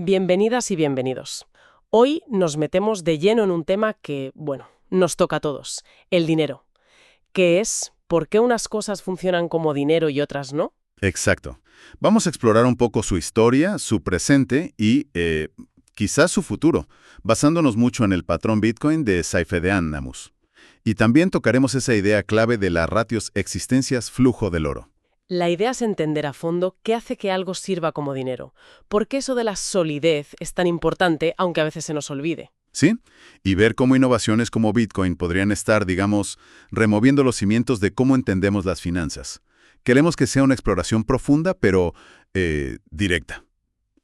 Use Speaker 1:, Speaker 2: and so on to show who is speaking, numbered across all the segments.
Speaker 1: Bienvenidas y bienvenidos. Hoy nos metemos de lleno en un tema que, bueno, nos toca a todos, el dinero. ¿Qué es? ¿Por qué unas cosas funcionan como dinero y otras no?
Speaker 2: Exacto. Vamos a explorar un poco su historia, su presente y quizás su futuro, basándonos mucho en el patrón Bitcoin de Saifedean Namus. Y también tocaremos esa idea clave de las ratios existencias-flujo del oro.
Speaker 1: La idea es entender a fondo qué hace que algo sirva como dinero. ¿Por qué eso de la solidez es tan importante, aunque a veces se nos olvide?
Speaker 2: ¿Sí? Y ver cómo innovaciones como Bitcoin podrían estar, digamos, removiendo los cimientos de cómo entendemos las finanzas. Queremos que sea una exploración profunda, pero directa,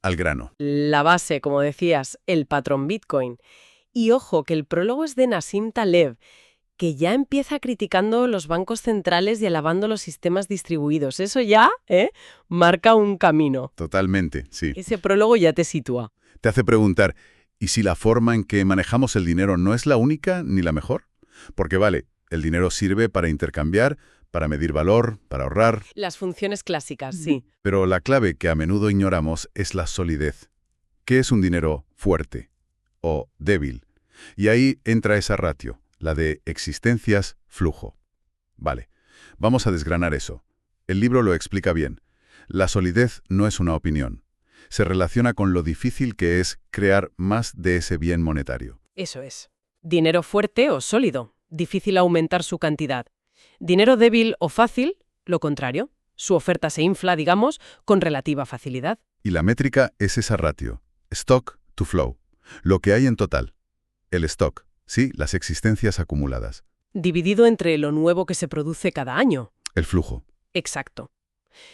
Speaker 2: al grano.
Speaker 1: La base, como decías, el patrón Bitcoin. Y ojo, que el prólogo es de Nassim Taleb, que ya empieza criticando los bancos centrales y alabando los sistemas distribuidos. Eso ya, marca un camino.
Speaker 2: Totalmente, sí.
Speaker 1: Ese prólogo ya te sitúa.
Speaker 2: Te hace preguntar, ¿y si la forma en que manejamos el dinero no es la única ni la mejor? Porque vale, el dinero sirve para intercambiar, para medir valor, para ahorrar,
Speaker 1: Las funciones clásicas, sí.
Speaker 2: pero la clave que a menudo ignoramos es la solidez. ¿Qué es un dinero fuerte o débil? Y ahí entra esa ratio, la de existencias-flujo. Vale, vamos a desgranar eso. El libro lo explica bien. La solidez no es una opinión. Se relaciona con lo difícil que es crear más de ese bien monetario.
Speaker 1: Eso es. Dinero fuerte o sólido. Difícil aumentar su cantidad. Dinero débil o fácil, lo contrario. Su oferta se infla, digamos, con relativa facilidad.
Speaker 2: Y la métrica es esa ratio, stock to flow, lo que hay en total. El stock, sí, las existencias acumuladas.
Speaker 1: Dividido entre lo nuevo que se produce cada año.
Speaker 2: El flujo.
Speaker 1: Exacto.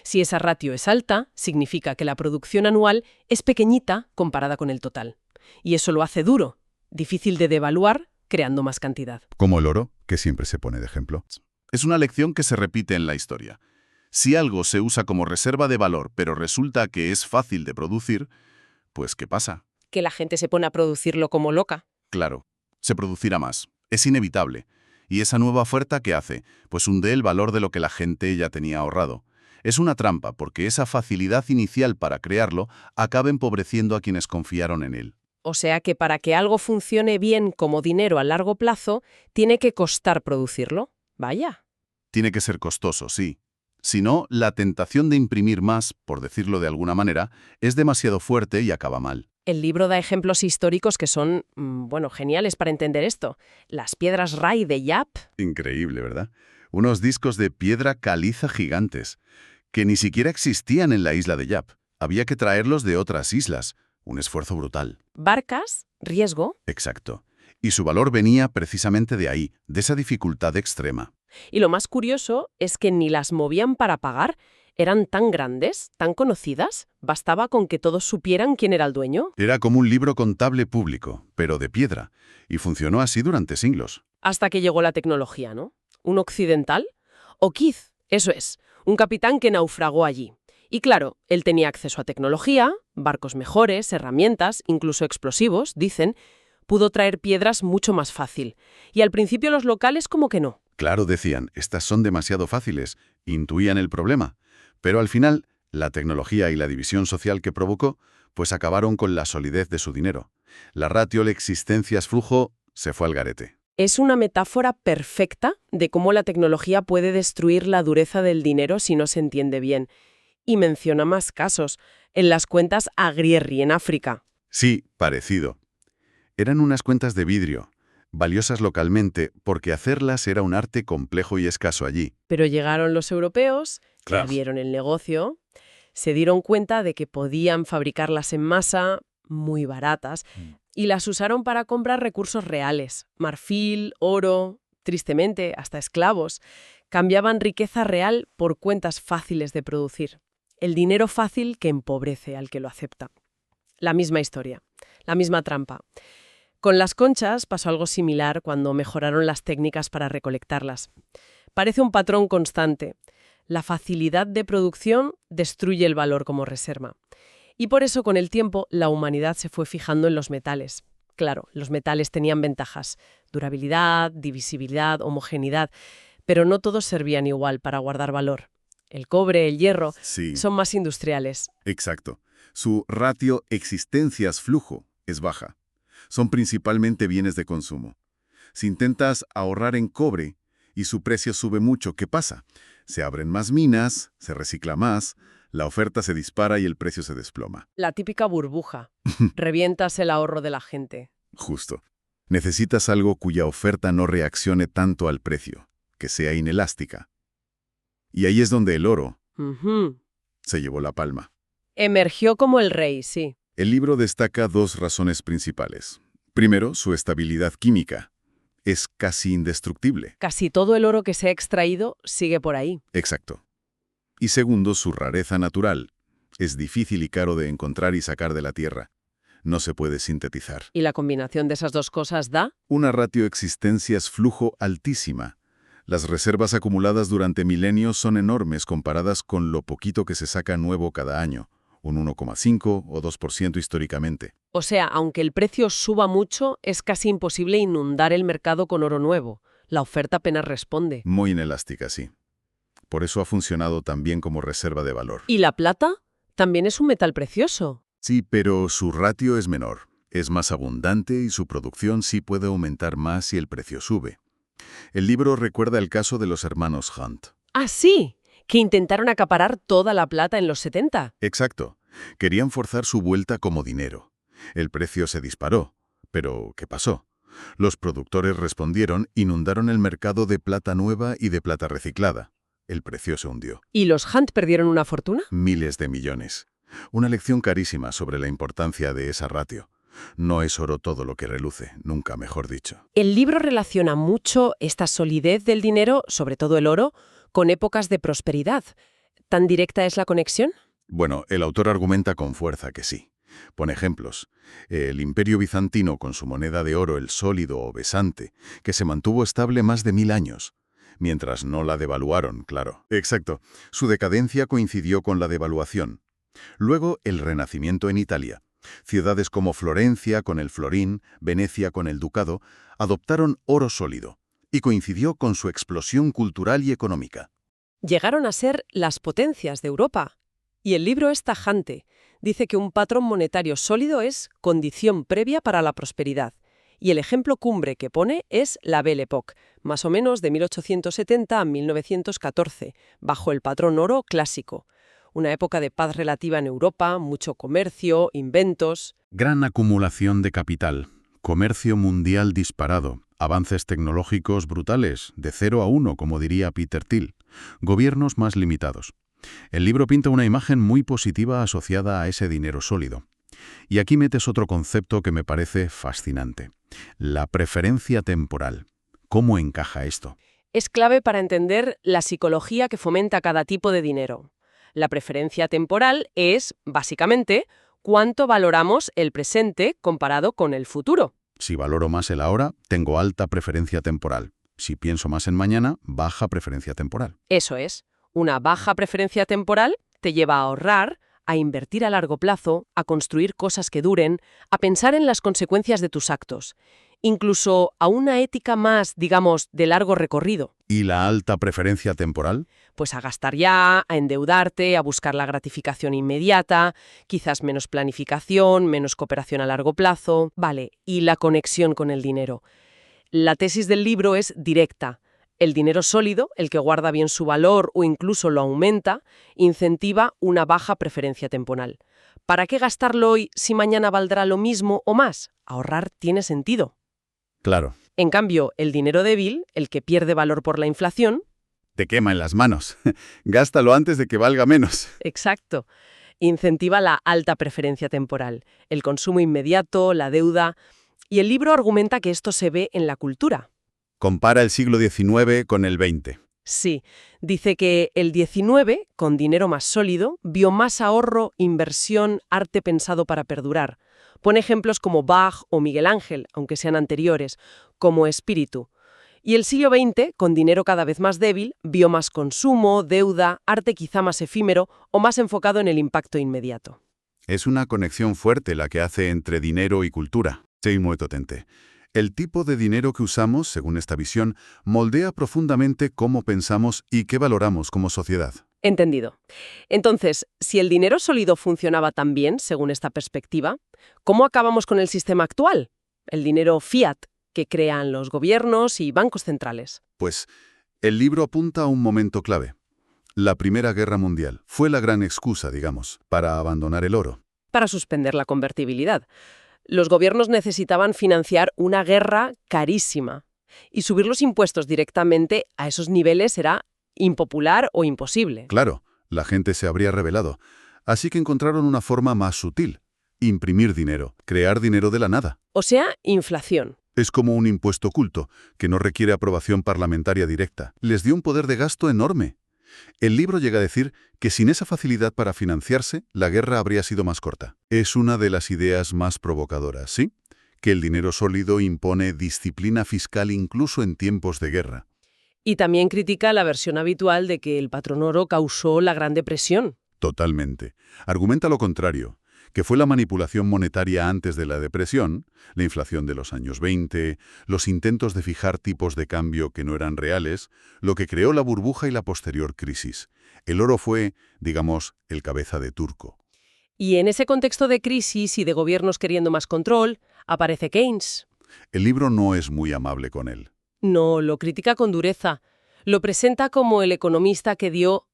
Speaker 1: Si esa ratio es alta, significa que la producción anual es pequeñita comparada con el total. Y eso lo hace duro, difícil de devaluar, creando más cantidad.
Speaker 2: Como el oro, que siempre se pone de ejemplo.
Speaker 3: Es una lección que se repite en la historia. Si algo se usa como reserva de valor, pero resulta que es fácil de producir, pues ¿qué pasa?
Speaker 1: Que la gente se pone a producirlo como loca.
Speaker 3: Claro, se producirá más. Es inevitable. ¿Y esa nueva oferta qué hace? Pues hunde el valor de lo que la gente ya tenía ahorrado. Es una trampa porque esa facilidad inicial para crearlo acaba empobreciendo a quienes confiaron en él.
Speaker 1: O sea que para que algo funcione bien como dinero a largo plazo, tiene que costar producirlo. Vaya.
Speaker 3: Tiene que ser costoso, sí. Si no, la tentación de imprimir más, por decirlo de alguna manera, es demasiado fuerte y acaba mal.
Speaker 1: El libro da ejemplos históricos que son, geniales para entender esto. Las piedras Rai de Yap.
Speaker 3: Increíble, ¿verdad? Unos discos de piedra caliza gigantes, que ni siquiera existían en la isla de Yap. Había que traerlos de otras islas. Un esfuerzo brutal.
Speaker 1: Barcas, riesgo.
Speaker 3: Exacto. Y su valor venía precisamente de ahí, de esa dificultad extrema.
Speaker 1: Y lo más curioso es que ni las movían para pagar. Eran tan grandes, tan conocidas, bastaba con que todos supieran quién era el dueño.
Speaker 3: Era como un libro contable público, pero de piedra, y funcionó así durante siglos.
Speaker 1: Hasta que llegó la tecnología, ¿no? ¿Un occidental? O'Keefe, eso es, un capitán que naufragó allí. Y claro, él tenía acceso a tecnología, barcos mejores, herramientas, incluso explosivos, dicen, pudo traer piedras mucho más fácil. Y al principio los locales como que no.
Speaker 3: Claro, decían, estas son demasiado fáciles, intuían el problema. Pero al final, la tecnología y la división social que provocó, pues acabaron con la solidez de su dinero. La ratio de existencias-flujo se fue al garete.
Speaker 1: Es una metáfora perfecta de cómo la tecnología puede destruir la dureza del dinero si no se entiende bien. Y menciona más casos, en las cuentas Agrierri, en África.
Speaker 3: Sí, parecido. Eran unas cuentas de vidrio, valiosas localmente porque hacerlas era un arte complejo y escaso allí.
Speaker 1: Pero llegaron los europeos,
Speaker 3: Claro.
Speaker 1: ya vieron el negocio, se dieron cuenta de que podían fabricarlas en masa, muy baratas, y las usaron para comprar recursos reales, marfil, oro, tristemente, hasta esclavos. Cambiaban riqueza real por cuentas fáciles de producir. El dinero fácil que empobrece al que lo acepta. La misma historia, la misma trampa. Con las conchas pasó algo similar cuando mejoraron las técnicas para recolectarlas. Parece un patrón constante. La facilidad de producción destruye el valor como reserva. Y por eso, con el tiempo, la humanidad se fue fijando en los metales. Claro, los metales tenían ventajas: durabilidad, divisibilidad, homogeneidad, pero no todos servían igual para guardar valor. El cobre, el hierro,
Speaker 3: Sí,
Speaker 1: son más industriales.
Speaker 3: exacto.
Speaker 2: Su ratio existencias-flujo es baja. Son principalmente bienes de consumo. Si intentas ahorrar en cobre y su precio sube mucho, ¿qué pasa? Se abren más minas, se recicla más, la oferta se dispara y el precio se desploma.
Speaker 1: La típica burbuja. Revientas el ahorro de la gente.
Speaker 2: Justo. Necesitas algo cuya oferta no reaccione tanto al precio, que sea inelástica. Y ahí es donde el oro
Speaker 1: Ujú.
Speaker 2: se llevó la palma.
Speaker 1: Emergió como el rey, sí.
Speaker 2: El libro destaca dos razones principales. Primero, su estabilidad química. Es casi indestructible.
Speaker 1: Casi todo el oro que se ha extraído sigue por ahí.
Speaker 2: Exacto. Y segundo, su rareza natural. Es difícil y caro de encontrar y sacar de la tierra. No se puede sintetizar.
Speaker 1: Y la combinación de esas dos cosas da...
Speaker 2: Una ratio existencias-flujo altísima. Las reservas acumuladas durante milenios son enormes comparadas con lo poquito que se saca nuevo cada año, un 1,5 o 2% históricamente.
Speaker 1: O sea, aunque el precio suba mucho, es casi imposible inundar el mercado con oro nuevo. La oferta apenas responde.
Speaker 2: Muy inelástica, sí. Por eso ha funcionado también como reserva de valor.
Speaker 1: ¿Y la plata? También es un metal precioso.
Speaker 2: Sí, pero su ratio es menor. Es más abundante y su producción sí puede aumentar más si el precio sube. El libro recuerda el caso de los hermanos Hunt.
Speaker 1: ¡Ah, sí! Que intentaron acaparar toda la plata en los 70.
Speaker 2: Exacto. Querían forzar su vuelta como dinero. El precio se disparó. Pero, ¿qué pasó? Los productores respondieron, inundaron el mercado de plata nueva y de plata reciclada. El precio se hundió.
Speaker 1: ¿Y los Hunt perdieron una fortuna?
Speaker 2: Miles de millones. Una lección carísima sobre la importancia de esa ratio. No es oro todo lo que reluce, nunca mejor dicho.
Speaker 1: El libro relaciona mucho esta solidez del dinero, sobre todo el oro, con épocas de prosperidad. ¿Tan directa es la conexión?
Speaker 2: Bueno, el autor argumenta con fuerza que sí. Pone ejemplos. El Imperio Bizantino con su moneda de oro, el sólido o besante, que se mantuvo estable más de 1000 años. Mientras no la devaluaron, claro. Exacto. Su decadencia coincidió con la devaluación. Luego, el Renacimiento en Italia. Ciudades como Florencia con el florín, Venecia con el ducado, adoptaron oro sólido, y coincidió con su explosión cultural y económica.
Speaker 1: Llegaron a ser las potencias de Europa. Y el libro es tajante. Dice que un patrón monetario sólido es condición previa para la prosperidad. Y el ejemplo cumbre que pone es la Belle Époque, más o menos de 1870 a 1914, bajo el patrón oro clásico. Una época de paz relativa en Europa, mucho comercio, inventos.
Speaker 2: Gran acumulación de capital, comercio mundial disparado, avances tecnológicos brutales, de 0 a 1, como diría Peter Thiel, gobiernos más limitados. El libro pinta una imagen muy positiva asociada a ese dinero sólido. Y aquí metes otro concepto que me parece fascinante. La preferencia temporal. ¿Cómo encaja esto?
Speaker 1: Es clave para entender la psicología que fomenta cada tipo de dinero. La preferencia temporal es, básicamente, cuánto valoramos el presente comparado con el futuro.
Speaker 2: Si valoro más el ahora, tengo alta preferencia temporal. Si pienso más en mañana, baja preferencia temporal.
Speaker 1: Eso es. Una baja preferencia temporal te lleva a ahorrar, a invertir a largo plazo, a construir cosas que duren, a pensar en las consecuencias de tus actos, incluso a una ética más, digamos, de largo recorrido.
Speaker 2: ¿Y la alta preferencia temporal?
Speaker 1: Pues a gastar ya, a endeudarte, a buscar la gratificación inmediata, quizás menos planificación, menos cooperación a largo plazo. Vale, y la conexión con el dinero. La tesis del libro es directa. El dinero sólido, el que guarda bien su valor o incluso lo aumenta, incentiva una baja preferencia temporal. ¿Para qué gastarlo hoy si mañana valdrá lo mismo o más? Ahorrar tiene sentido.
Speaker 2: Claro.
Speaker 1: En cambio, el dinero débil, el que pierde valor por la inflación...
Speaker 2: Te quema en las manos. Gástalo antes de que valga menos.
Speaker 1: Exacto. Incentiva la alta preferencia temporal, el consumo inmediato, la deuda... Y el libro argumenta que esto se ve en la cultura.
Speaker 2: Compara el siglo XIX con el XX.
Speaker 1: Sí, dice que el XIX, con dinero más sólido, vio más ahorro, inversión, arte pensado para perdurar. Pone ejemplos como Bach o Miguel Ángel, aunque sean anteriores, como espíritu. Y el siglo XX, con dinero cada vez más débil, vio más consumo, deuda, arte quizá más efímero o más enfocado en el impacto inmediato.
Speaker 2: Es una conexión fuerte la que hace entre dinero y cultura. Sí, muy potente. El tipo de dinero que usamos, según esta visión, moldea profundamente cómo pensamos y qué valoramos como sociedad.
Speaker 1: Entendido. Entonces, si el dinero sólido funcionaba tan bien, según esta perspectiva, ¿cómo acabamos con el sistema actual? El dinero fiat que crean los gobiernos y bancos centrales.
Speaker 2: Pues el libro apunta a un momento clave. La Primera Guerra Mundial fue la gran excusa, digamos, para abandonar el oro.
Speaker 1: Para suspender la convertibilidad. Los gobiernos necesitaban financiar una guerra carísima. Y subir los impuestos directamente a esos niveles era impopular o imposible.
Speaker 2: Claro, la gente se habría rebelado. Así que encontraron una forma más sutil. Imprimir dinero, crear dinero de la nada.
Speaker 1: O sea, inflación.
Speaker 2: Es como un impuesto oculto, que no requiere aprobación parlamentaria directa. Les dio un poder de gasto enorme. El libro llega a decir que sin esa facilidad para financiarse, la guerra habría sido más corta. Es una de las ideas más provocadoras, ¿sí? Que el dinero sólido impone disciplina fiscal incluso en tiempos de guerra.
Speaker 1: Y también critica la versión habitual de que el patrón oro causó la Gran Depresión.
Speaker 2: Totalmente. Argumenta lo contrario, que fue la manipulación monetaria antes de la depresión, la inflación de los años 20, los intentos de fijar tipos de cambio que no eran reales, lo que creó la burbuja y la posterior crisis. El oro fue, digamos, el cabeza de turco.
Speaker 1: Y en ese contexto de crisis y de gobiernos queriendo más control, aparece Keynes.
Speaker 2: El libro no es muy amable con él.
Speaker 1: No, lo critica con dureza. Lo presenta como el economista que dio,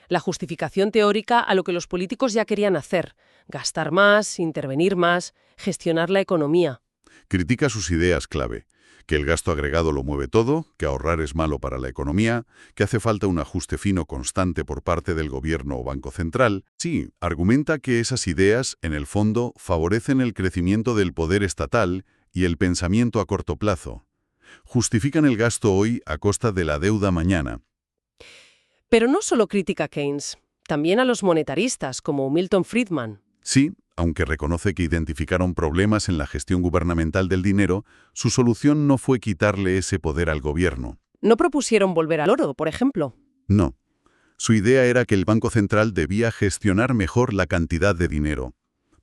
Speaker 1: la justificación teórica a lo que los políticos ya querían hacer: gastar más, intervenir más, gestionar la economía.
Speaker 2: Critica sus ideas clave, que el gasto agregado lo mueve todo, que ahorrar es malo para la economía, que hace falta un ajuste fino constante por parte del gobierno o banco central. Sí, argumenta que esas ideas, en el fondo, favorecen el crecimiento del poder estatal y el pensamiento a corto plazo. Justifican el gasto hoy a costa de la deuda mañana.
Speaker 1: Pero no solo critica a Keynes, también a los monetaristas como Milton Friedman.
Speaker 2: Sí, aunque reconoce que identificaron problemas en la gestión gubernamental del dinero, su solución no fue quitarle ese poder al gobierno.
Speaker 1: ¿No propusieron volver al oro, por ejemplo?
Speaker 2: No. Su idea era que el Banco Central debía gestionar mejor la cantidad de dinero.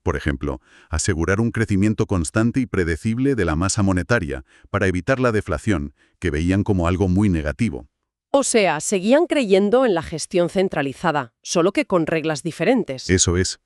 Speaker 2: Por ejemplo, asegurar un crecimiento constante y predecible de la masa monetaria para evitar la deflación, que veían como algo muy negativo.
Speaker 1: O sea, seguían creyendo en la gestión centralizada, solo que con reglas diferentes.
Speaker 2: Eso es.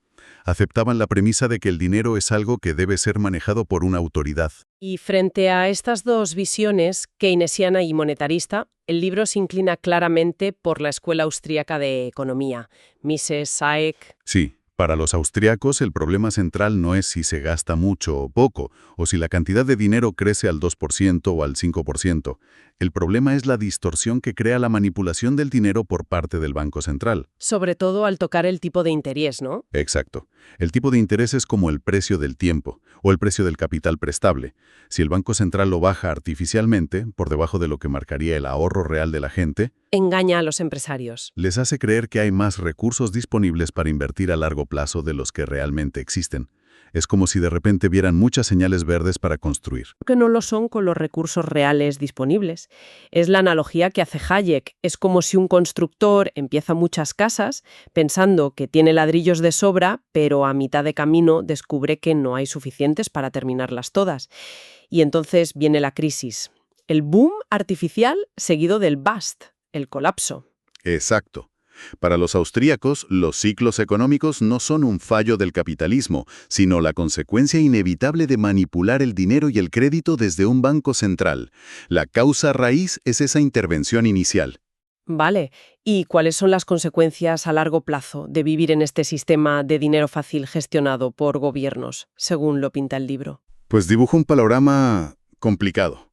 Speaker 2: Aceptaban la premisa de que el dinero es algo que debe ser manejado por una autoridad.
Speaker 1: Y frente a estas dos visiones, keynesiana y monetarista, el libro se inclina claramente por la escuela austríaca de economía, Mises, Hayek.
Speaker 2: Sí, para los austriacos el problema central no es si se gasta mucho o poco, o si la cantidad de dinero crece al 2% o al 5%. El problema es la distorsión que crea la manipulación del dinero por parte del Banco Central.
Speaker 1: Sobre todo al tocar el tipo de interés, ¿no?
Speaker 2: Exacto. El tipo de interés es como el precio del tiempo, o el precio del capital prestable. Si el Banco Central lo baja artificialmente, por debajo de lo que marcaría el ahorro real de la gente,
Speaker 1: Engaña a los empresarios.
Speaker 2: les hace creer que hay más recursos disponibles para invertir a largo plazo de los que realmente existen. Es como si de repente vieran muchas señales verdes para construir.
Speaker 1: Que no lo son con los recursos reales disponibles. Es la analogía que hace Hayek. Es como si un constructor empieza muchas casas pensando que tiene ladrillos de sobra, pero a mitad de camino descubre que no hay suficientes para terminarlas todas. Y entonces viene la crisis. El boom artificial seguido del bust, el colapso.
Speaker 2: Exacto. Para los austríacos, los ciclos económicos no son un fallo del capitalismo, sino la consecuencia inevitable de manipular el dinero y el crédito desde un banco central. La causa raíz es esa intervención inicial.
Speaker 1: Vale, ¿y cuáles son las consecuencias a largo plazo de vivir en este sistema de dinero fácil gestionado por gobiernos, según lo pinta el libro?
Speaker 2: Pues dibuja un panorama complicado.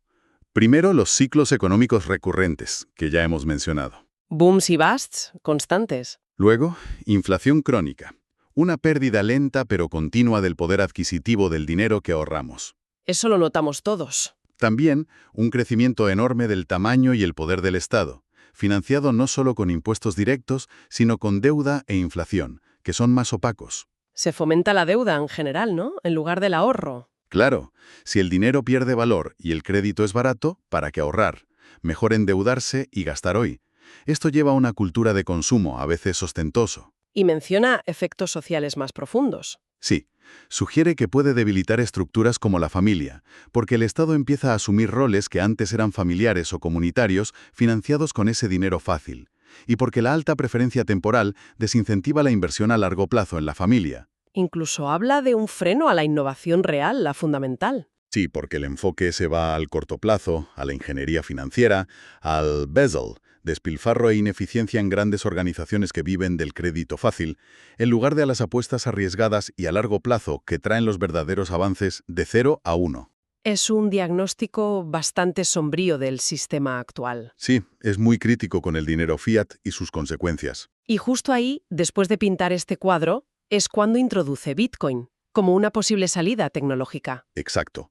Speaker 2: Primero, los ciclos económicos recurrentes, que ya hemos mencionado.
Speaker 1: Booms y busts constantes.
Speaker 2: Luego, inflación crónica. Una pérdida lenta pero continua del poder adquisitivo del dinero que ahorramos.
Speaker 1: Eso lo notamos todos.
Speaker 2: También, un crecimiento enorme del tamaño y el poder del Estado, financiado no solo con impuestos directos, sino con deuda e inflación, que son más opacos.
Speaker 1: Se fomenta la deuda en general, ¿no? En lugar del ahorro.
Speaker 2: Claro, si el dinero pierde valor y el crédito es barato, ¿para qué ahorrar? Mejor endeudarse y gastar hoy. Esto lleva a una cultura de consumo, a veces ostentoso.
Speaker 1: Y menciona efectos sociales más profundos.
Speaker 2: Sí, sugiere que puede debilitar estructuras como la familia, porque el Estado empieza a asumir roles que antes eran familiares o comunitarios financiados con ese dinero fácil. y porque la alta preferencia temporal desincentiva la inversión a largo plazo en la familia.
Speaker 1: Incluso habla de un freno a la innovación real, la fundamental.
Speaker 2: Sí, porque el enfoque se va al corto plazo, a la ingeniería financiera, al bezel, despilfarro e ineficiencia en grandes organizaciones que viven del crédito fácil, en lugar de a las apuestas arriesgadas y a largo plazo que traen los verdaderos avances de 0 a 1.
Speaker 1: Es un diagnóstico bastante sombrío del sistema actual.
Speaker 2: Sí, es muy crítico con el dinero fiat y sus consecuencias.
Speaker 1: Y justo ahí, después de pintar este cuadro, es cuando introduce Bitcoin, como una posible salida tecnológica.
Speaker 2: Exacto.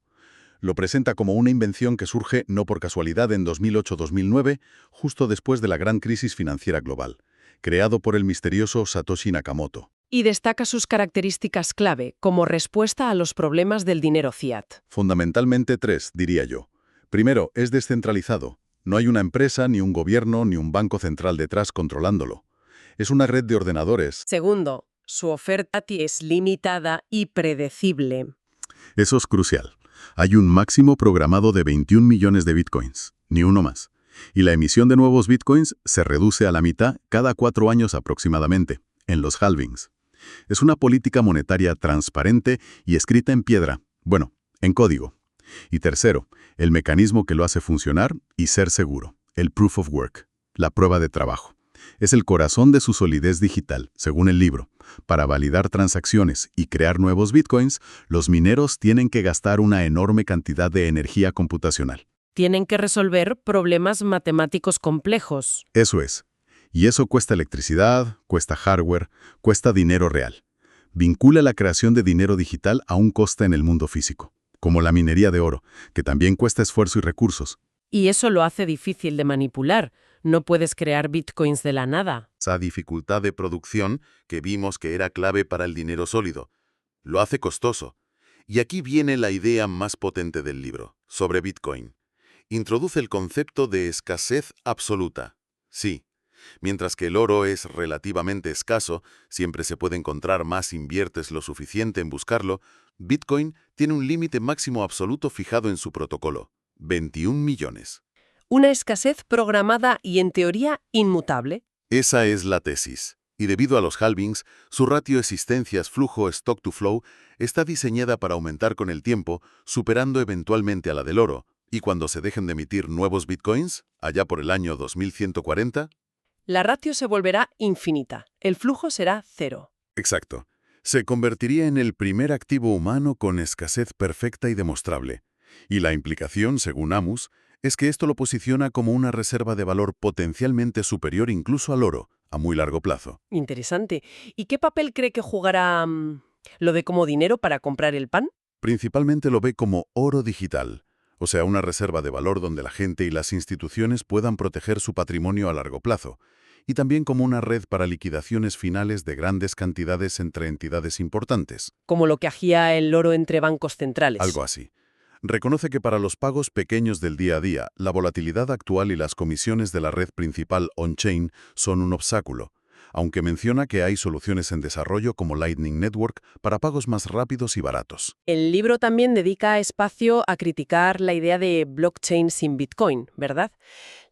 Speaker 2: Lo presenta como una invención que surge no por casualidad en 2008-2009, justo después de la gran crisis financiera global, creado por el misterioso Satoshi Nakamoto.
Speaker 1: Y destaca sus características clave como respuesta a los problemas del dinero fiat.
Speaker 2: Fundamentalmente 3, diría yo. Primero, es descentralizado. No hay una empresa, ni un gobierno, ni un banco central detrás controlándolo. Es una red de ordenadores.
Speaker 1: Segundo, su oferta es limitada y predecible.
Speaker 2: Eso es crucial. Hay un máximo programado de 21 millones de bitcoins, ni uno más. Y la emisión de nuevos bitcoins se reduce a la mitad cada 4 años aproximadamente, en los halvings. Es una política monetaria transparente y escrita en piedra, bueno, en código. Y tercero, el mecanismo que lo hace funcionar y ser seguro, el proof of work, la prueba de trabajo. Es el corazón de su solidez digital, según el libro. Para validar transacciones y crear nuevos bitcoins, los mineros tienen que gastar una enorme cantidad de energía computacional.
Speaker 1: Tienen que resolver problemas matemáticos complejos.
Speaker 2: Eso es. Y eso cuesta electricidad, cuesta hardware, cuesta dinero real. Vincula la creación de dinero digital a un coste en el mundo físico, como la minería de oro, que también cuesta esfuerzo y recursos.
Speaker 1: Y eso lo hace difícil de manipular. No puedes crear bitcoins de la nada.
Speaker 3: Esa dificultad de producción que vimos que era clave para el dinero sólido. Lo hace costoso. Y aquí viene la idea más potente del libro, sobre Bitcoin. Introduce el concepto de escasez absoluta. Sí, mientras que el oro es relativamente escaso, siempre se puede encontrar más si inviertes lo suficiente en buscarlo, Bitcoin tiene un límite máximo absoluto fijado en su protocolo, 21 millones.
Speaker 1: Una escasez programada y, en teoría, inmutable.
Speaker 3: Esa es la tesis. Y debido a los halvings, su ratio existencias-flujo stock-to-flow está diseñada para aumentar con el tiempo, superando eventualmente a la del oro. Y cuando se dejen de emitir nuevos bitcoins, allá por el año 2140...
Speaker 1: La ratio se volverá infinita. El flujo será 0.
Speaker 3: Exacto. Se convertiría en el primer activo humano con escasez perfecta y demostrable. Y la implicación, según Amos, es que esto lo posiciona como una reserva de valor potencialmente superior incluso al oro, a muy largo plazo.
Speaker 1: Interesante. ¿Y qué papel cree que jugará lo de como dinero para comprar el pan?
Speaker 3: Principalmente lo ve como oro digital, o sea, una reserva de valor donde la gente y las instituciones puedan proteger su patrimonio a largo plazo, y también como una red para liquidaciones finales de grandes cantidades entre entidades importantes.
Speaker 1: Como lo que hacía el oro entre bancos centrales.
Speaker 3: Algo así. Reconoce que para los pagos pequeños del día a día, la volatilidad actual y las comisiones de la red principal on-chain son un obstáculo, aunque menciona que hay soluciones en desarrollo como Lightning Network para pagos más rápidos y baratos.
Speaker 1: El libro también dedica espacio a criticar la idea de blockchain sin Bitcoin, ¿verdad?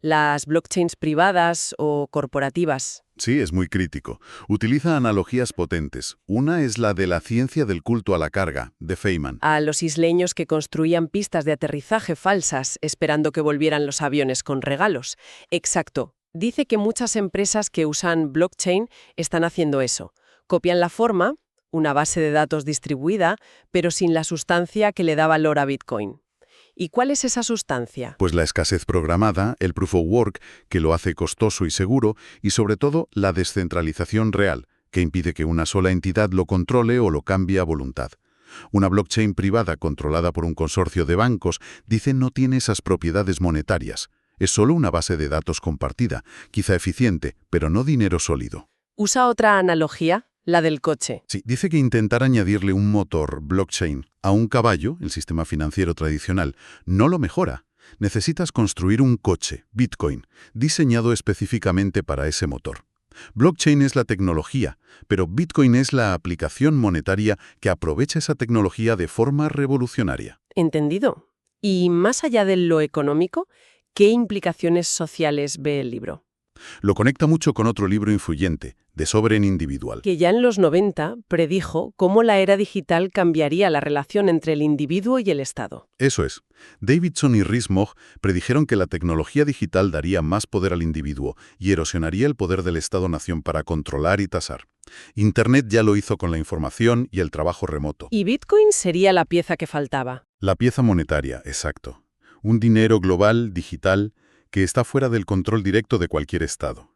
Speaker 1: Las blockchains privadas o corporativas.
Speaker 3: Sí, es muy crítico. Utiliza analogías potentes. Una es la de la ciencia del culto a la carga, de Feynman.
Speaker 1: A los isleños que construían pistas de aterrizaje falsas esperando que volvieran los aviones con regalos. Exacto. Dice que muchas empresas que usan blockchain están haciendo eso. Copian la forma, una base de datos distribuida, pero sin la sustancia que le da valor a Bitcoin. ¿Y cuál es esa sustancia?
Speaker 3: Pues la escasez programada, el proof of work, que lo hace costoso y seguro, y sobre todo la descentralización real, que impide que una sola entidad lo controle o lo cambie a voluntad. Una blockchain privada controlada por un consorcio de bancos, dice, no tiene esas propiedades monetarias. Es solo una base de datos compartida, quizá eficiente, pero no dinero sólido.
Speaker 1: Usa otra analogía, la del coche.
Speaker 3: Sí, dice que intentar añadirle un motor, blockchain, a un caballo, el sistema financiero tradicional, no lo mejora. Necesitas construir un coche, Bitcoin, diseñado específicamente para ese motor. Blockchain es la tecnología, pero Bitcoin es la aplicación monetaria que aprovecha esa tecnología de forma revolucionaria.
Speaker 1: Entendido. Y más allá de lo económico, ¿qué implicaciones sociales ve el libro?
Speaker 2: Lo conecta mucho con otro libro influyente, De Sovereign Individual.
Speaker 1: Que ya en los 90 predijo cómo la era digital cambiaría la relación entre el individuo y el Estado.
Speaker 2: Eso es. Davidson y Rees-Mogg predijeron que la tecnología digital daría más poder al individuo y erosionaría el poder del Estado-nación para controlar y tasar. Internet ya lo hizo con la información y el trabajo remoto.
Speaker 1: Y Bitcoin sería la pieza que faltaba.
Speaker 2: La pieza monetaria, exacto. Un dinero global, digital, que está fuera del control directo de cualquier Estado.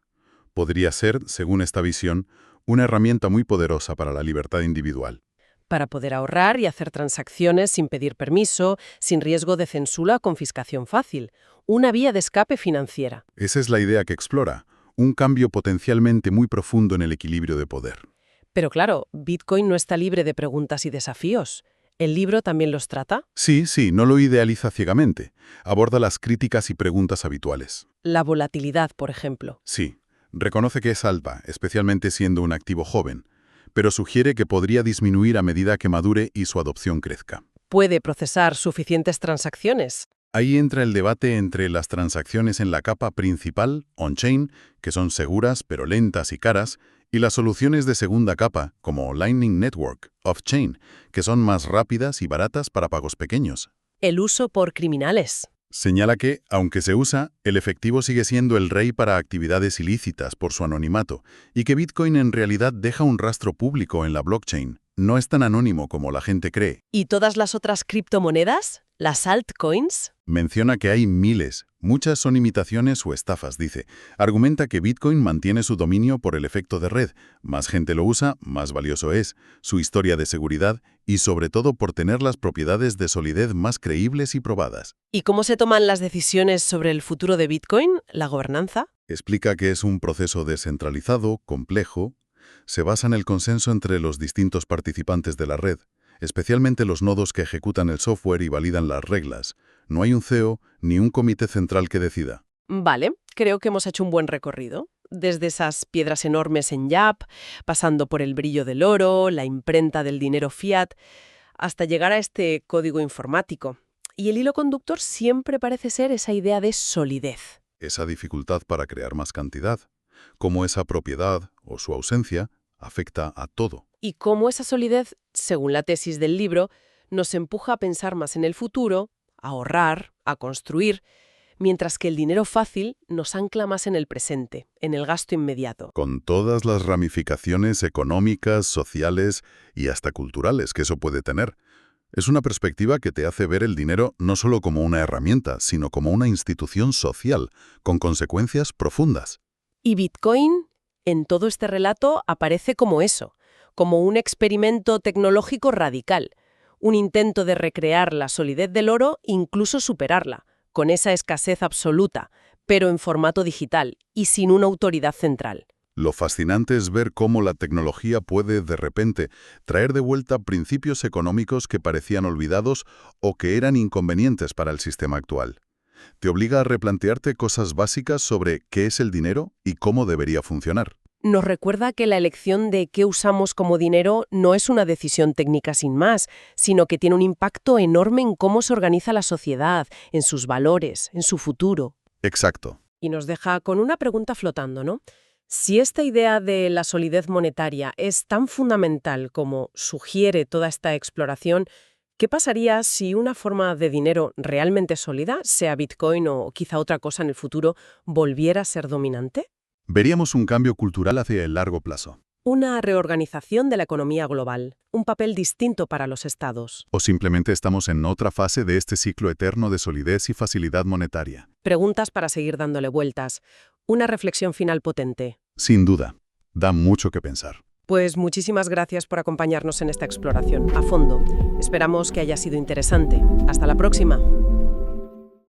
Speaker 2: Podría ser, según esta visión, una herramienta muy poderosa para la libertad individual.
Speaker 1: Para poder ahorrar y hacer transacciones sin pedir permiso, sin riesgo de censura o confiscación fácil. Una vía de escape financiera.
Speaker 2: Esa es la idea que explora, un cambio potencialmente muy profundo en el equilibrio de poder.
Speaker 1: Pero claro, Bitcoin no está libre de preguntas y desafíos. ¿El libro también los trata?
Speaker 2: Sí, no lo idealiza ciegamente. Aborda las críticas y preguntas habituales.
Speaker 1: La volatilidad, por ejemplo.
Speaker 2: Sí, reconoce que es alta, especialmente siendo un activo joven, pero sugiere que podría disminuir a medida que madure y su adopción crezca.
Speaker 1: ¿Puede procesar suficientes transacciones?
Speaker 2: Ahí entra el debate entre las transacciones en la capa principal, on-chain, que son seguras pero lentas y caras, y las soluciones de segunda capa, como Lightning Network, off-chain, que son más rápidas y baratas para pagos pequeños.
Speaker 1: El uso por criminales.
Speaker 2: Señala que, aunque se usa, el efectivo sigue siendo el rey para actividades ilícitas por su anonimato, y que Bitcoin en realidad deja un rastro público en la blockchain. No es tan anónimo como la gente cree.
Speaker 1: ¿Y todas las otras criptomonedas? ¿Las altcoins?
Speaker 2: Menciona que hay miles, muchas son imitaciones o estafas, dice. Argumenta que Bitcoin mantiene su dominio por el efecto de red. Más gente lo usa, más valioso es, su historia de seguridad y sobre todo por tener las propiedades de solidez más creíbles y probadas.
Speaker 1: ¿Y cómo se toman las decisiones sobre el futuro de Bitcoin? ¿La gobernanza?
Speaker 2: Explica que es un proceso descentralizado, complejo. Se basa en el consenso entre los distintos participantes de la red, especialmente los nodos que ejecutan el software y validan las reglas. No hay un CEO ni un comité central que decida.
Speaker 1: Vale, creo que hemos hecho un buen recorrido. Desde esas piedras enormes en Yap, pasando por el brillo del oro, la imprenta del dinero fiat, hasta llegar a este código informático. Y el hilo conductor siempre parece ser esa idea de solidez.
Speaker 2: Esa dificultad para crear más cantidad, cómo esa propiedad o su ausencia afecta a todo.
Speaker 1: Y cómo esa solidez, según la tesis del libro, nos empuja a pensar más en el futuro, a ahorrar, a construir, mientras que el dinero fácil nos ancla más en el presente, en el gasto inmediato.
Speaker 2: Con todas las ramificaciones económicas, sociales y hasta culturales que eso puede tener. Es una perspectiva que te hace ver el dinero no solo como una herramienta, sino como una institución social, con consecuencias profundas.
Speaker 1: Y Bitcoin, en todo este relato, aparece como eso, como un experimento tecnológico radical, un intento de recrear la solidez del oro, incluso superarla, con esa escasez absoluta, pero en formato digital y sin una autoridad central.
Speaker 2: Lo fascinante es ver cómo la tecnología puede, de repente, traer de vuelta principios económicos que parecían olvidados o que eran inconvenientes para el sistema actual. Te obliga a replantearte cosas básicas sobre qué es el dinero y cómo debería funcionar.
Speaker 1: Nos recuerda que la elección de qué usamos como dinero no es una decisión técnica sin más, sino que tiene un impacto enorme en cómo se organiza la sociedad, en sus valores, en su futuro.
Speaker 2: Exacto.
Speaker 1: Y nos deja con una pregunta flotando, ¿no? Si esta idea de la solidez monetaria es tan fundamental como sugiere toda esta exploración, ¿qué pasaría si una forma de dinero realmente sólida, sea Bitcoin o quizá otra cosa en el futuro, volviera a ser dominante?
Speaker 2: Veríamos un cambio cultural hacia el largo plazo.
Speaker 1: Una reorganización de la economía global, un papel distinto para los estados.
Speaker 2: O simplemente estamos en otra fase de este ciclo eterno de solidez y facilidad monetaria.
Speaker 1: Preguntas para seguir dándole vueltas. Una reflexión final potente.
Speaker 2: Sin duda. Da mucho que pensar.
Speaker 1: Pues muchísimas gracias por acompañarnos en esta exploración a fondo. Esperamos que haya sido interesante. Hasta la próxima.